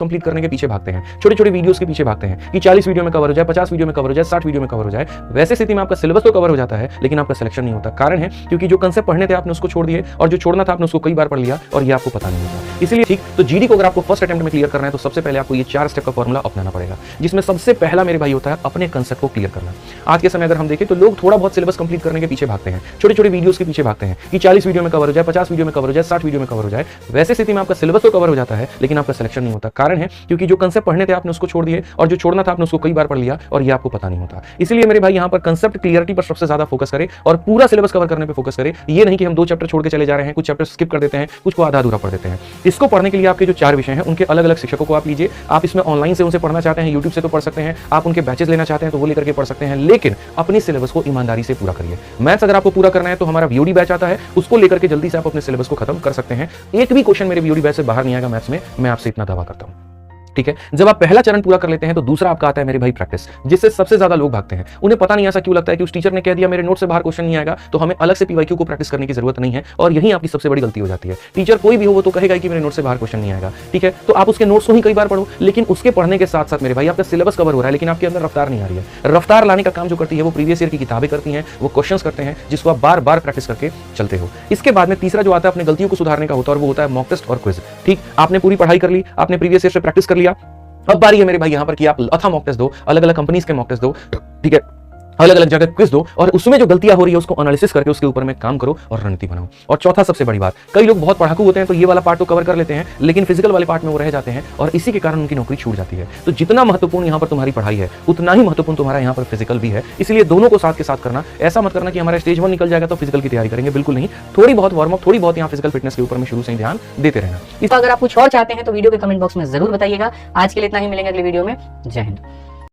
Complete करने के पीछे भागते हैं, छोटे छोटे वीडियोस के पीछे भागते हैं कि 40 वीडियो में कवर हो जाए, 50 वीडियो में कवर हो जाए, 60 वीडियो में कवर हो जाए। वैसे स्थिति में आपका सिलेबस तो कवर हो जाता है लेकिन आपका सिलेक्शन नहीं होता। कारण है क्योंकि जो कंसेप्ट पढ़ने थे आपने उसको छोड़ दिए और जो छोड़ना था आपने उसको कई बार पढ़ लिया और ये आपको पता नहीं होता। इसलिए ठीक तो जीडी को अगर आपको फर्स्ट अटेम्प्ट में क्लियर करना है तो सबसे पहले आपको ये 4 स्टेप का फॉर्मूला अपनाना पड़ेगा, जिसमें सबसे पहला मेरे भाई होता है अपने कंसेप्ट को क्लियर करना। आज के समय अगर हम देखें तो लोग थोड़ा बहुत सिलेबस कंप्लीट करने के पीछे भागते हैं, छोटे छोटे वीडियोस के पीछे भागते हैं कि 40 वीडियो में कवर हो जाए, 50 वीडियो में कवर हो जाए, 60 वीडियो में कवर हो जाए। वैसे स्थिति में आपका सिलेबस तो कवर हो जाता है लेकिन आपका सिलेक्शन नहीं होता। कारण है क्योंकि जो कंसेप्ट पढ़ने थे आपने उसको छोड़ दिए और जो छोड़ना था आपने उसको कई बार पढ़ लिया और ये आपको पता नहीं होता। इसलिए मेरे भाई यहाँ पर कंसेप्ट क्लियरिटी पर सबसे ज्यादा फोकस करें और पूरा सिलेबस कवर करने पर फोकस करें। ये नहीं कि हम 2 चैप्टर छोड़ के चले जा रहे हैं, कुछ चैप्टर स्किप कर देते हैं, कुछ को आधा अधूरा पढ़ देते हैं। इसको पढ़ने के लिए आपके जो 4 विषय हैं उनके अलग अलग शिक्षकों को आप लीजिए। आप इसमें ऑनलाइन से उनसे पढ़ना चाहते हैं, यूट्यूब से तो पढ़ सकते हैं, आप उनके बैचेस लेना चाहते हैं तो वो लेकर के पढ़ सकते हैं, लेकिन अपने सिलेबस को ईमानदारी से पूरा करिए। मैथ्स अगर आपको पूरा करना है तो हमारा वीओडी बैच आता है, उसको लेकर के जल्दी से आप अपने सिलेबस को खत्म कर सकते हैं। एक भी क्वेश्चन मेरे वीओडी बैच से बाहर नहीं आएगा मैथ्स में, मैं आपसे इतना दावा करता हूं। ठीक है, जब आप पहला चरण पूरा कर लेते हैं तो दूसरा आपका आता है मेरे भाई प्रैक्टिस, जिससे सबसे ज्यादा लोग भागते हैं। उन्हें पता नहीं ऐसा क्यों लगता है कि उस टीचर ने कह दिया मेरे नोट से बाहर क्वेश्चन नहीं आएगा तो हमें अलग से पीवाईक्यू को प्रैक्टिस करने की जरूरत नहीं है, और यही आपकी सबसे बड़ी गलती हो जाती है। टीचर कोई भी हो वो तो कहेगा कि मेरे नोट से बाहर क्वेश्चन नहीं आएगा, ठीक है, तो आप उसके नोट्स को ही कई बार पढ़ो, लेकिन उसके पढ़ने के साथ साथ मेरे भाई आपका सिलेबस कवर हो रहा है लेकिन आपके अंदर रफ्तार नहीं आ रही है। रफ्तार लाने का काम जो करती है वो प्रीवियस ईयर की किताबें करती हैं, वो क्वेश्चंस करते हैं जिसको आप बार बार प्रैक्टिस करके चलते हो। इसके बाद में तीसरा जो आता है अपने गलतियों को सुधारने का होता है और वो होता है मॉक टेस्ट और क्विज। ठीक, आपने पूरी पढ़ाई कर ली, आपने प्रीवियस ईयर से प्रैक्टिस कर लिया, अब बारी है मेरे भाई यहां पर कि आप अथा मॉक टेस्ट दो, अलग अलग कंपनीज के मॉक टेस्ट दो, ठीक है, अलग अलग जगह क्विज दो और उसमें जो गलतियां हो रही है उसको एनालिसिस करके उसके ऊपर में काम करो और रणनीति बनाओ। और चौथा सबसे बड़ी बात, कई लोग बहुत पढ़ाकू होते हैं तो ये वाला पार्ट तो कवर कर लेते हैं लेकिन फिजिकल वाले पार्ट में वो रह जाते हैं और इसी के कारण उनकी नौकरी छूट जाती है। तो जितना महत्वपूर्ण यहाँ पर तुम्हारी पढ़ाई है उतना ही महत्वपूर्ण तुम्हारा यहाँ पर फिजिकल भी है, इसलिए दोनों को साथ के साथ करना। ऐसा मत करना कि हमारा स्टेज 1 निकल जाएगा तो फिजिकल की तैयारी करेंगे, बिल्कुल नहीं। थोड़ी बहुत वार्म अप, थोड़ी बहुत यहाँ फिजिकल फिटनेस के ऊपर में शुरू से ही ध्यान देते रहना। अगर आप कुछ और चाहते हैं तो वीडियो के कमेंट बॉक्स में जरूर बताइएगा। आज के लिए इतना ही, मिलेंगे अगले वीडियो में। जय हिंद।